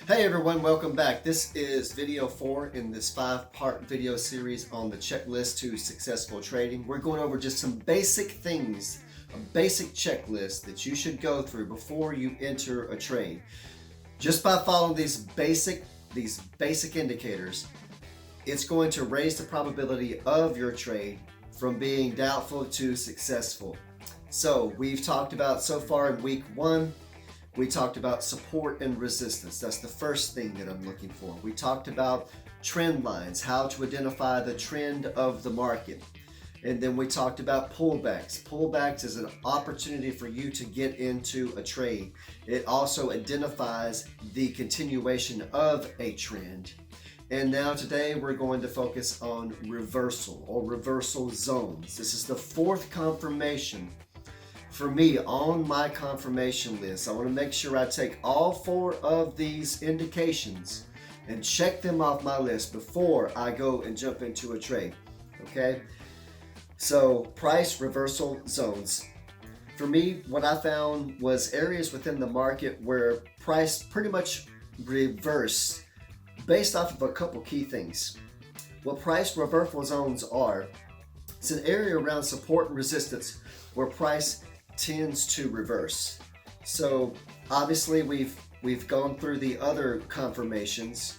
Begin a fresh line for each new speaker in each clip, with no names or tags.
Hey everyone, welcome back. This is video 4 in this 5-part video series on the checklist to successful trading. We're going over just some basic things, a basic checklist that you should go through before you enter a trade. Just by following these basic indicators, it's going to raise the probability of your trade from being doubtful to successful. So we've talked about so far in week 1, we talked about support and resistance. That's the first thing that I'm looking for. We talked about trend lines, how to identify the trend of the market. And then we talked about pullbacks. Pullbacks is an opportunity for you to get into a trade. It also identifies the continuation of a trend. And now today we're going to focus on reversal or reversal zones. This is the 4th confirmation for me on my confirmation list. I want to make sure I take all 4 of these indications and check them off my list before I go and jump into a trade. Okay? So, price reversal zones. For me, what I found was areas within the market where price pretty much reversed based off of a couple key things. What price reversal zones are, it's an area around support and resistance where price tends to reverse. So obviously we've gone through the other confirmations,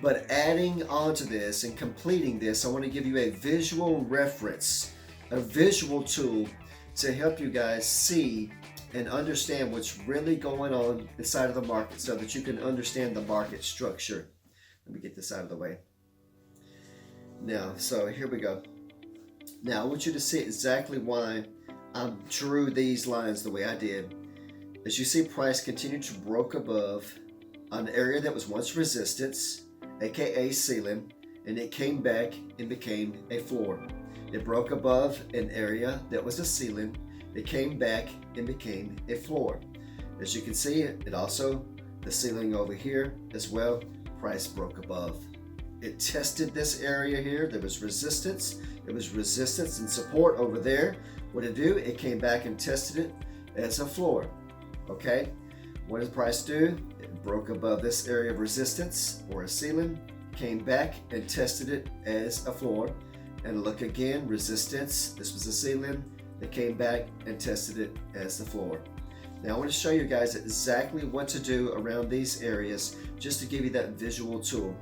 but adding on to this and completing this, I want to give you a visual reference, a visual tool to help you guys see and understand what's really going on inside of the market so that you can understand the market structure. Let me get this out of the way. Now, so here we go. Now I want you to see exactly why I drew these lines the way I did. As you see, price continued to broke above an area that was once resistance, aka ceiling, and it came back and became a floor. It broke above an area that was a ceiling, it came back and became a floor. As you can see, it also, the ceiling over here as well, price broke above. It tested this area here. There was resistance. It was resistance and support over there. What did it do? It came back and tested it as a floor. Okay? What did the price do? It broke above this area of resistance or a ceiling, came back and tested it as a floor. And look again, resistance. This was a ceiling. It came back and tested it as the floor. Now I want to show you guys exactly what to do around these areas just to give you that visual tool.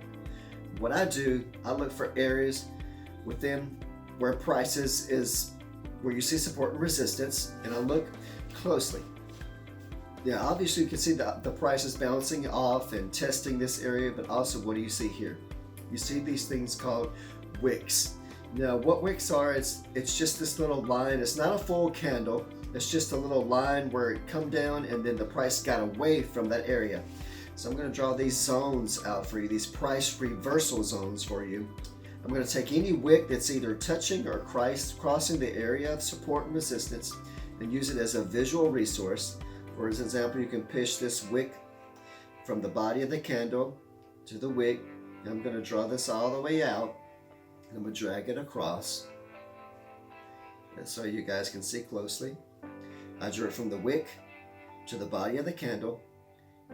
What I do, I look for areas within where prices is where you see support and resistance, and I look closely. Yeah, obviously you can see the price is bouncing off and testing this area, but also what do you see here? You see these things called wicks. Now what wicks are, it's just this little line. It's not a full candle. It's just a little line where it come down and then the price got away from that area. So I'm going to draw these zones out for you, these price reversal zones for you. I'm going to take any wick that's either touching or crossing the area of support and resistance and use it as a visual resource. For example, you can push this wick from the body of the candle to the wick. I'm going to draw this all the way out and I'm going to drag it across. And so you guys can see closely. I drew it from the wick to the body of the candle,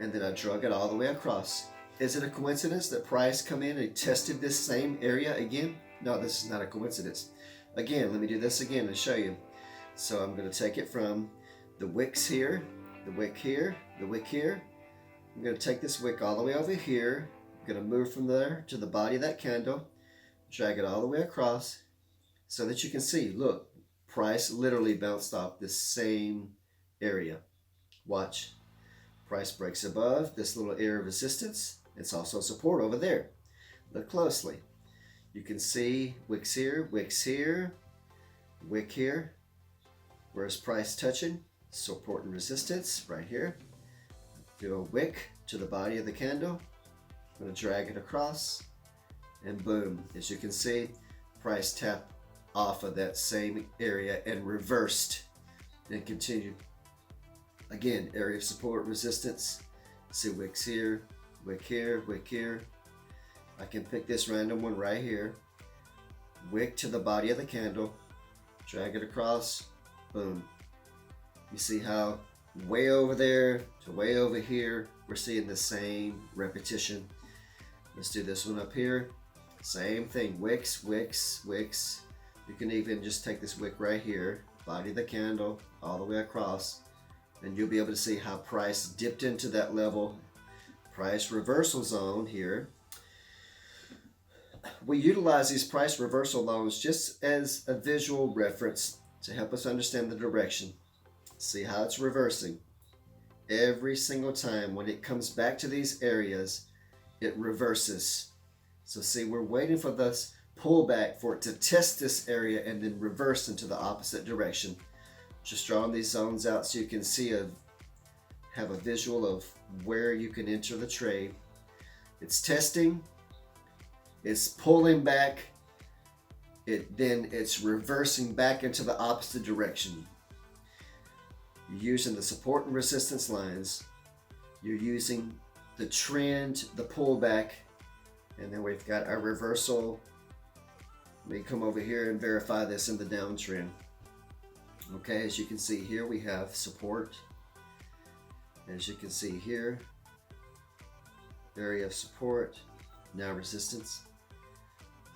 and then I drug it all the way across. Is it a coincidence that price come in and tested this same area again? No, this is not a coincidence. Again, let me do this again and show you. So I'm going to take it from the wicks here, the wick here, the wick here. I'm going to take this wick all the way over here. I'm going to move from there to the body of that candle, drag it all the way across so that you can see, look, price literally bounced off this same area. Watch. Price breaks above this little area of resistance. It's also support over there. Look closely. You can see wicks here, wick here. Where's price touching? Support and resistance right here. Do a wick to the body of the candle. I'm going to drag it across and boom. As you can see, price tapped off of that same area and reversed and continued. Again, area of support, resistance. See wicks here, wick here, wick here. I can pick this random one right here. Wick to the body of the candle. Drag it across. Boom. You see how way over there to way over here, we're seeing the same repetition. Let's do this one up here. Same thing, wicks, wicks, wicks. You can even just take this wick right here, body of the candle, all the way across, and you'll be able to see how price dipped into that level. Price reversal zone here. We utilize these price reversal zones just as a visual reference to help us understand the direction. See how it's reversing. Every single time when it comes back to these areas, it reverses. So see, we're waiting for this pullback for it to test this area and then reverse into the opposite direction. Just drawing these zones out so you can see have a visual of where you can enter the trade. It's testing, it's pulling back, then it's reversing back into the opposite direction. You're using the support and resistance lines. You're using the trend, the pullback, and then we've got our reversal. Let me come over here and verify this in the downtrend. Okay, as you can see here, we have support. As you can see here, area of support, now resistance.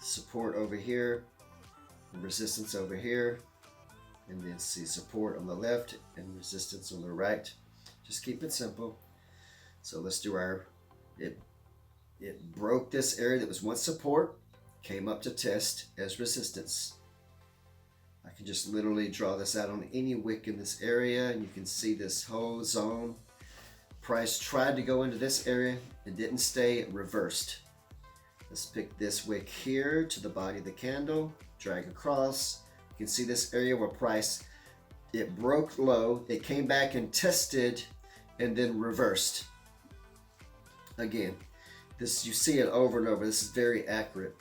Support over here, resistance over here, and then see support on the left and resistance on the right. Just keep it simple. So let's do it broke this area that was once support, came up to test as resistance. I can just literally draw this out on any wick in this area, and you can see this whole zone. Price tried to go into this area, it didn't stay, it reversed. Let's pick this wick here to the body of the candle, drag across. You can see this area where price, it broke low, it came back and tested, and then reversed. Again, this, you see it over and over. This is very accurate.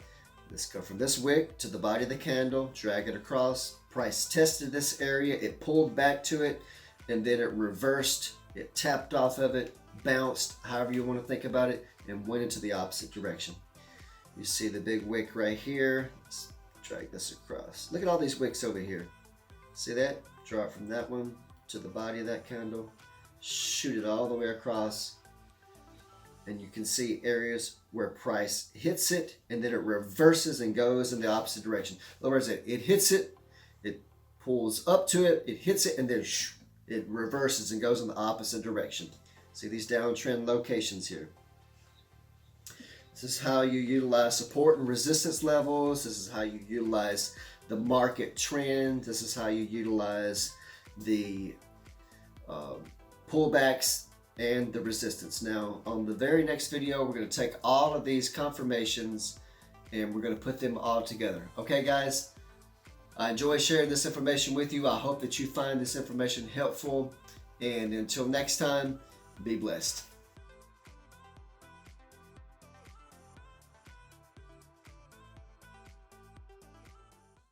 Let's go from this wick to the body of the candle, drag it across. Price tested this area, it pulled back to it, and then it reversed. It tapped off of it, bounced, however you want to think about it, and went into the opposite direction. You see the big wick right here. Let's drag this across. Look at all these wicks over here. See that? Draw it from that one to the body of that candle. Shoot it all the way across. And you can see areas where price hits it and then it reverses and goes in the opposite direction. In other words, it hits it, it pulls up to it, it hits it, and then it reverses and goes in the opposite direction. See these downtrend locations here. This is how you utilize support and resistance levels. This is how you utilize the market trend. This is how you utilize the pullbacks and the resistance. Now, on the very next video, we're going to take all of these confirmations and we're going to put them all together. Okay, guys? I enjoy sharing this information with you. I hope that you find this information helpful. And until next time, be blessed.